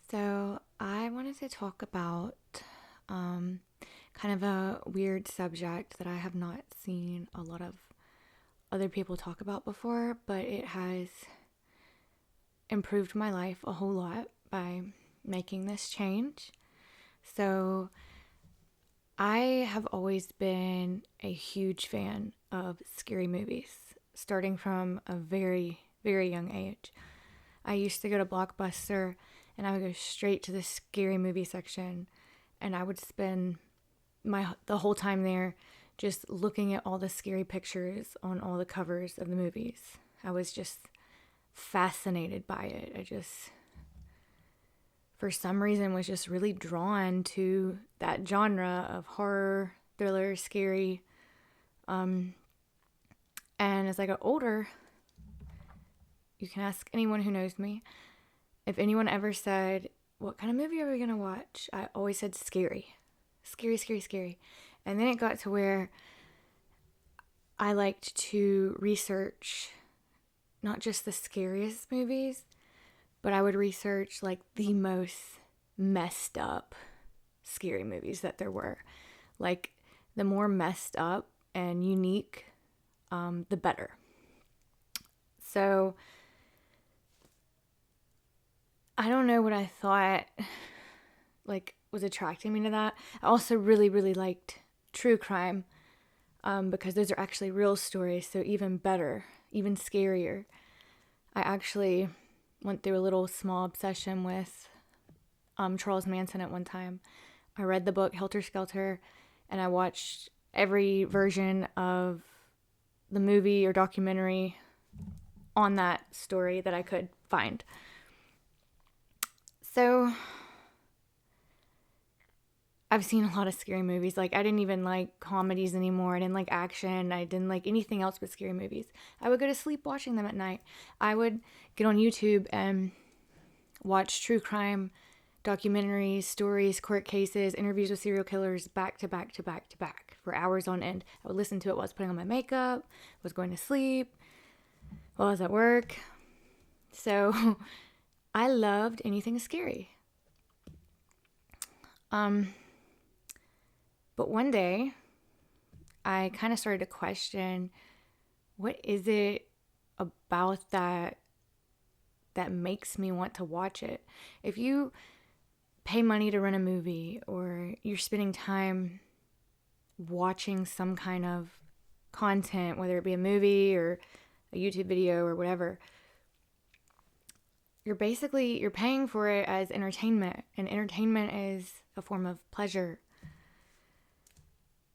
So, I wanted to talk about um, kind of a weird subject that I have not seen a lot of other people talk about before, but it has improved my life a whole lot by making this change. So, I have always been a huge fan of scary movies, starting from a very, very young age. I used to go to Blockbuster and I would go straight to the scary movie section and I would spend the whole time there just looking at all the scary pictures on all the covers of the movies. I was just fascinated by it. I just for some reason was just really drawn to that genre of horror, thriller, scary. Um and as I got older, you can ask anyone who knows me. If anyone ever said, "What kind of movie are we going to watch?" I always said scary. Scary, scary, scary. And then it got to where I liked to research not just the scariest movies, but I would research like the most messed up scary movies that there were. Like the more messed up and unique, the better. So I don't know what I thought like was attracting me to that. I also really, really liked true crime because those are actually real stories, so even better, even scarier. I actually went through a little small obsession with Charles Manson at one time. I read the book Helter Skelter and I watched every version of the movie or documentary on that story that I could find. So I've seen a lot of scary movies. Like, I didn't even like comedies anymore. I didn't like action. I didn't like anything else but scary movies. I would go to sleep watching them at night. I would get on YouTube and watch true crime documentaries, stories, court cases, interviews with serial killers back to back to back to back for hours on end. I would listen to it while I was putting on my makeup, was going to sleep, while I was at work. So I loved anything scary. But one day, I kind of started to question, what is it about that makes me want to watch it? If you pay money to rent a movie or you're spending time watching some kind of content, whether it be a movie or a YouTube video or whatever, you're paying for it as entertainment, and entertainment is a form of pleasure.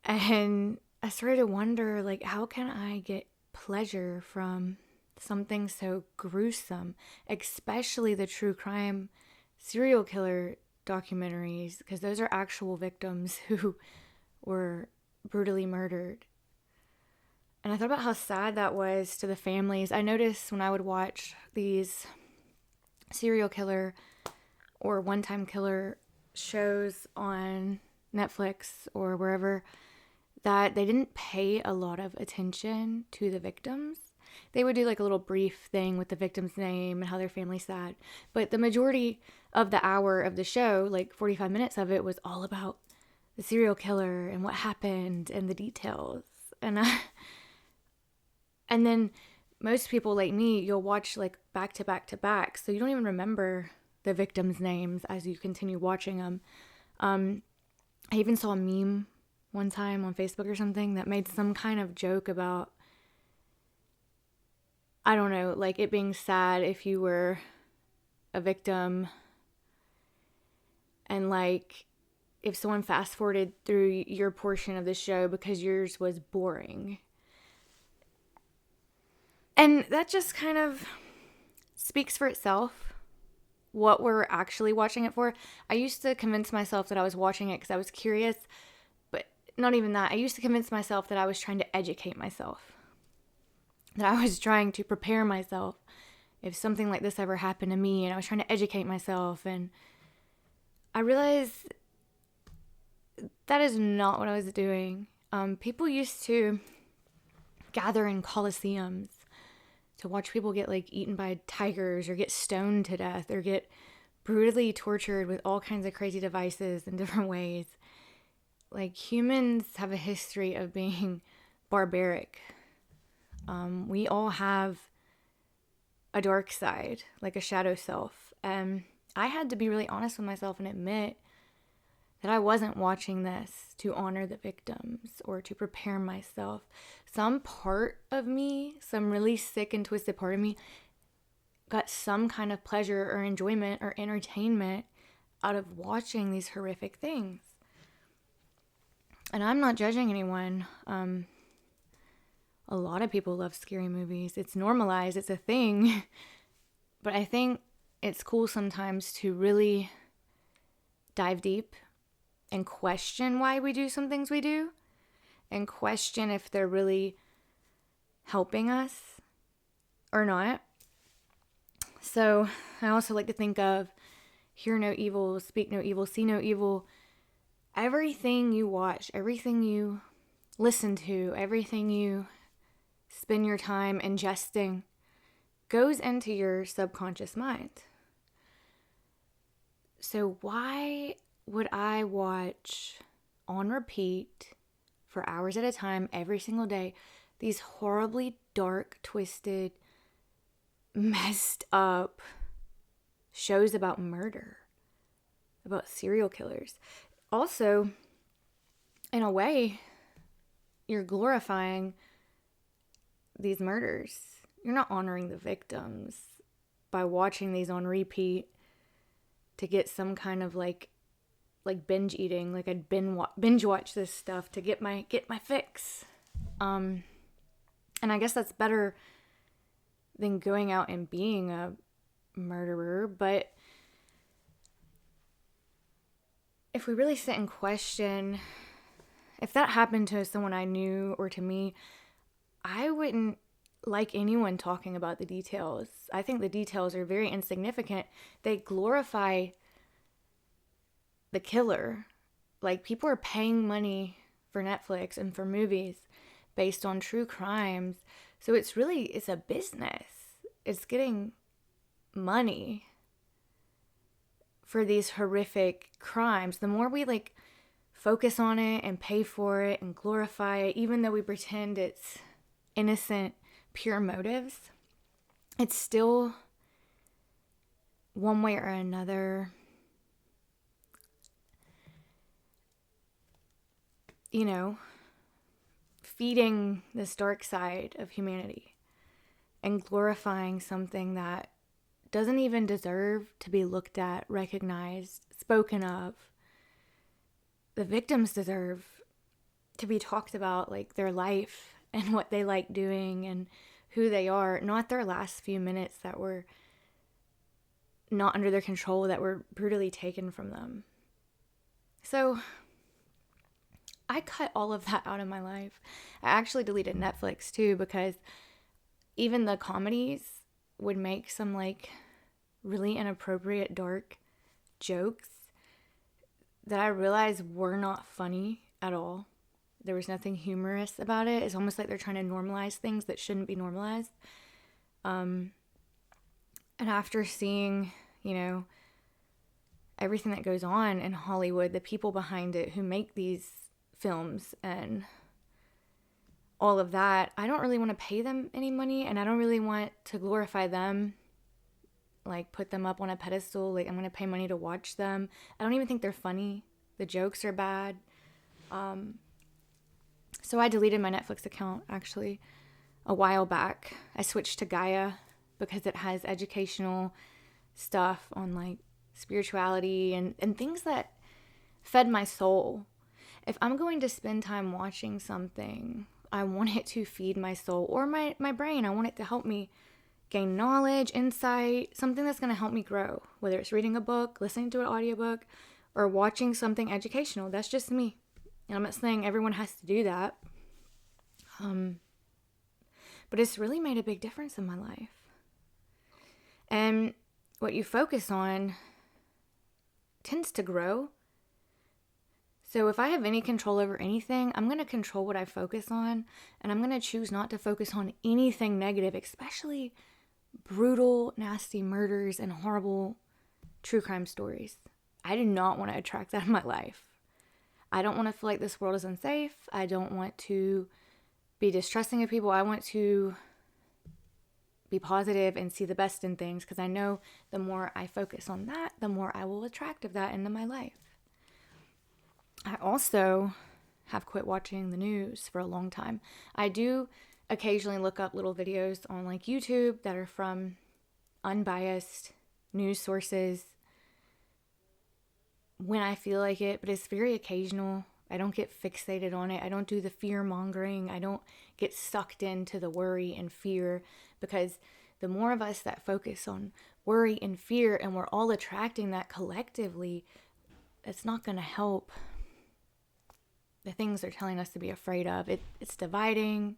And I started to wonder, like, how can I get pleasure from something so gruesome, especially the true crime serial killer documentaries, because those are actual victims who were brutally murdered. And I thought about how sad that was to the families. I noticed when I would watch these serial killer or one time killer shows on Netflix or wherever that they didn't pay a lot of attention to the victims. They would do like a little brief thing with the victim's name and how their family sat. But the majority of the hour of the show, like 45 minutes of it, was all about the serial killer and what happened and the details. And then most people like me, you'll watch like back to back to back. So you don't even remember the victims' names as you continue watching them. I even saw a meme one time on Facebook or something that made some kind of joke about, I don't know, like it being sad if you were a victim and like if someone fast forwarded through your portion of the show because yours was boring. And that just kind of speaks for itself, what we're actually watching it for. I used to convince myself that I was watching it because I was curious, but not even that. I used to convince myself that I was trying to educate myself, that I was trying to prepare myself if something like this ever happened to me, and I was trying to educate myself. And I realized that is not what I was doing. People used to gather in coliseums to watch people get like eaten by tigers or get stoned to death or get brutally tortured with all kinds of crazy devices in different ways. Like, humans have a history of being barbaric. We all have a dark side, like a shadow self. And I had to be really honest with myself and admit that I wasn't watching this to honor the victims or to prepare myself. Some part of me, some really sick and twisted part of me, got some kind of pleasure or enjoyment or entertainment out of watching these horrific things. And I'm not judging anyone. A lot of people love scary movies. It's normalized, it's a thing. But I think it's cool sometimes to really dive deep and question why we do some things we do, and question if they're really helping us or not. So I also like to think of hear no evil, speak no evil, see no evil. Everything you watch, everything you listen to, everything you spend your time ingesting goes into your subconscious mind. So why would I watch on repeat for hours at a time every single day these horribly dark, twisted, messed up shows about murder, about serial killers? Also, in a way, you're glorifying these murders. You're not honoring the victims by watching these on repeat to get some kind of like binge eating. Like, I'd binge watch this stuff to get my fix. And I guess that's better than going out and being a murderer. But if we really sit and question, if that happened to someone I knew or to me, I wouldn't like anyone talking about the details. I think the details are very insignificant. They glorify the killer. Like, people are paying money for Netflix and for movies based on true crimes. So it's a business. It's getting money for these horrific crimes. The more we focus on it and pay for it and glorify it, even though we pretend it's innocent, pure motives, it's still one way or another, feeding this dark side of humanity and glorifying something that doesn't even deserve to be looked at, recognized, spoken of. The victims deserve to be talked about, like their life and what they like doing and who they are, not their last few minutes that were not under their control, that were brutally taken from them. So I cut all of that out of my life. I actually deleted Netflix too, because even the comedies would make some really inappropriate, dark jokes that I realized were not funny at all. There was nothing humorous about it. It's almost like they're trying to normalize things that shouldn't be normalized. And after seeing, everything that goes on in Hollywood, the people behind it who make these films and all of that, I don't really want to pay them any money, and I don't really want to glorify them, put them up on a pedestal. I'm going to pay money to watch them. I don't even think they're funny. The jokes are bad. So I deleted my Netflix account, actually, a while back. I switched to Gaia because it has educational stuff on, spirituality and things that fed my soul. If I'm going to spend time watching something, I want it to feed my soul or my brain. I want it to help me gain knowledge, insight, something that's going to help me grow, whether it's reading a book, listening to an audiobook, or watching something educational. That's just me. And I'm not saying everyone has to do that. But it's really made a big difference in my life. And what you focus on tends to grow. So if I have any control over anything, I'm going to control what I focus on, and I'm going to choose not to focus on anything negative, especially brutal, nasty murders and horrible true crime stories. I do not want to attract that in my life. I don't want to feel like this world is unsafe. I don't want to be distrusting of people. I want to be positive and see the best in things, because I know the more I focus on that, the more I will attract of that into my life. I also have quit watching the news for a long time. I do occasionally look up little videos on like YouTube that are from unbiased news sources when I feel like it, but it's very occasional. I don't get fixated on it. I don't do the fear mongering. I don't get sucked into the worry and fear, because the more of us that focus on worry and fear, and we're all attracting that collectively, it's not going to help the things they're telling us to be afraid of. It's dividing.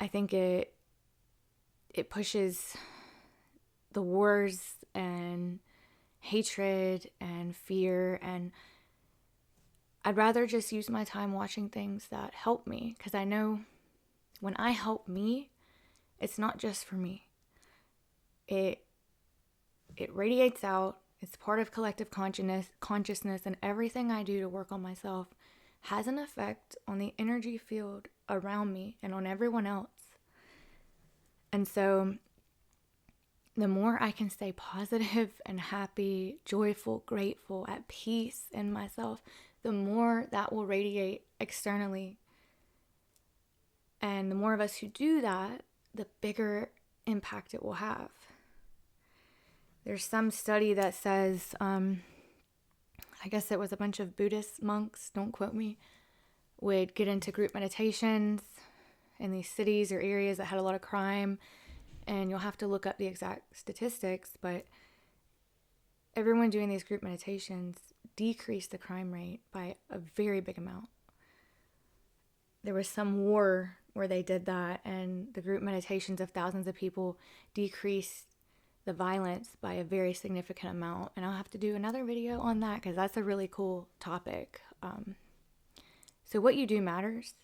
I think it pushes the wars and hatred and fear, and I'd rather just use my time watching things that help me, because I know when I help me, it's not just for me. It radiates out. It's part of collective consciousness, and everything I do to work on myself has an effect on the energy field around me and on everyone else. And so the more I can stay positive and happy, joyful, grateful, at peace in myself, the more that will radiate externally. And the more of us who do that, the bigger impact it will have. There's some study that says, I guess it was a bunch of Buddhist monks, don't quote me, would get into group meditations in these cities or areas that had a lot of crime. And you'll have to look up the exact statistics, but everyone doing these group meditations decreased the crime rate by a very big amount. There was some war where they did that, and the group meditations of thousands of people decreased the violence by a very significant amount. And I'll have to do another video on that, because that's a really cool topic. So what you do matters.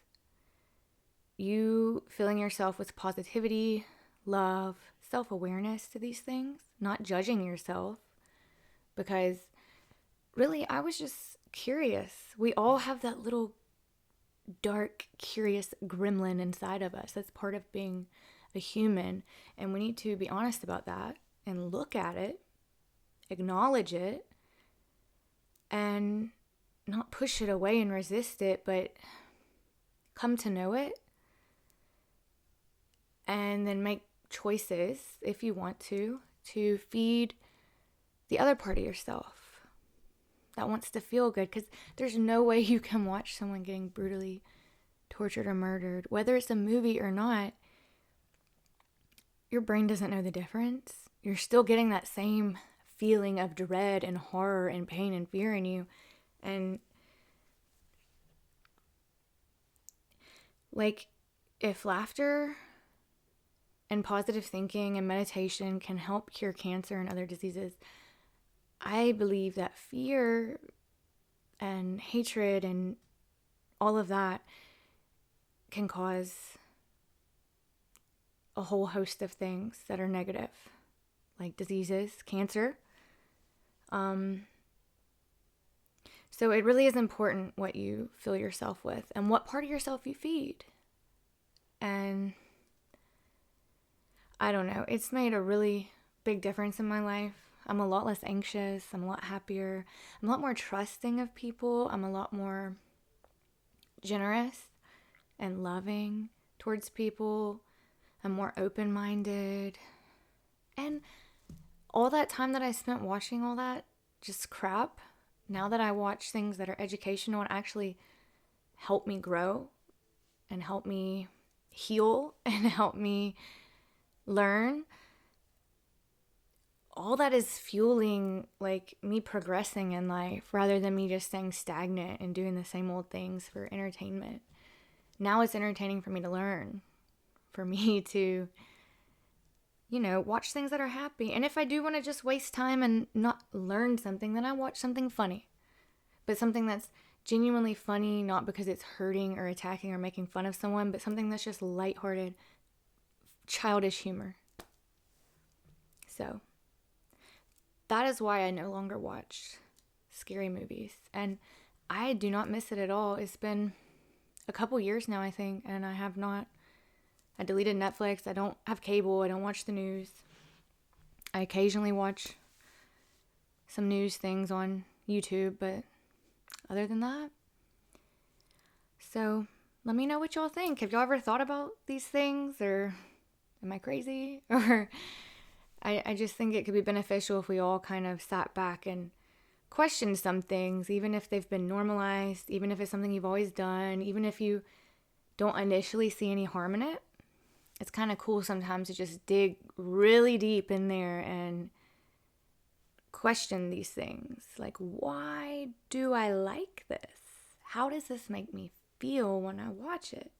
You filling yourself with positivity, love, self-awareness to these things, not judging yourself, because really I was just curious. We all have that little dark, curious gremlin inside of us. That's part of being a human, and we need to be honest about that and look at it, acknowledge it, and not push it away and resist it, but come to know it, and then make choices, if you want to feed the other part of yourself that wants to feel good. Because there's no way you can watch someone getting brutally tortured or murdered, whether it's a movie or not. Your brain doesn't know the difference. You're still getting that same feeling of dread and horror and pain and fear in you. And like, if laughter and positive thinking and meditation can help cure cancer and other diseases, I believe that fear and hatred and all of that can cause a whole host of things that are negative, like diseases, cancer. So it really is important what you fill yourself with and what part of yourself you feed. And I don't know, it's made a really big difference in my life. I'm a lot less anxious. I'm a lot happier. I'm a lot more trusting of people. I'm a lot more generous and loving towards people. I'm more open-minded. And all that time that I spent watching all that just crap, now that I watch things that are educational and actually help me grow and help me heal and help me learn, all that is fueling like me progressing in life rather than me just staying stagnant and doing the same old things for entertainment. Now it's entertaining for me to learn, for me to, watch things that are happy. And if I do want to just waste time and not learn something, then I watch something funny, but something that's genuinely funny, not because it's hurting or attacking or making fun of someone, but something that's just lighthearted, childish humor. So that is why I no longer watch scary movies. And I do not miss it at all. It's been a couple years now, I think, and I deleted Netflix. I don't have cable. I don't watch the news. I occasionally watch some news things on YouTube, but other than that. So let me know what y'all think. Have y'all ever thought about these things, or am I crazy? Or I just think it could be beneficial if we all kind of sat back and questioned some things, even if they've been normalized, even if it's something you've always done, even if you don't initially see any harm in it. It's kind of cool sometimes to just dig really deep in there and question these things. Like, why do I like this? How does this make me feel when I watch it?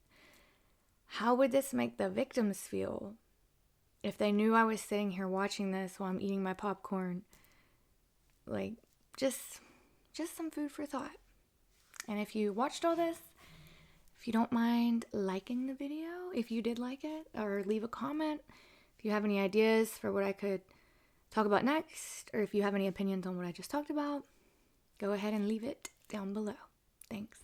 How would this make the victims feel if they knew I was sitting here watching this while I'm eating my popcorn? Like, just some food for thought. And if you watched all this, if you don't mind liking the video, if you did like it, or leave a comment, if you have any ideas for what I could talk about next, or if you have any opinions on what I just talked about, go ahead and leave it down below. Thanks.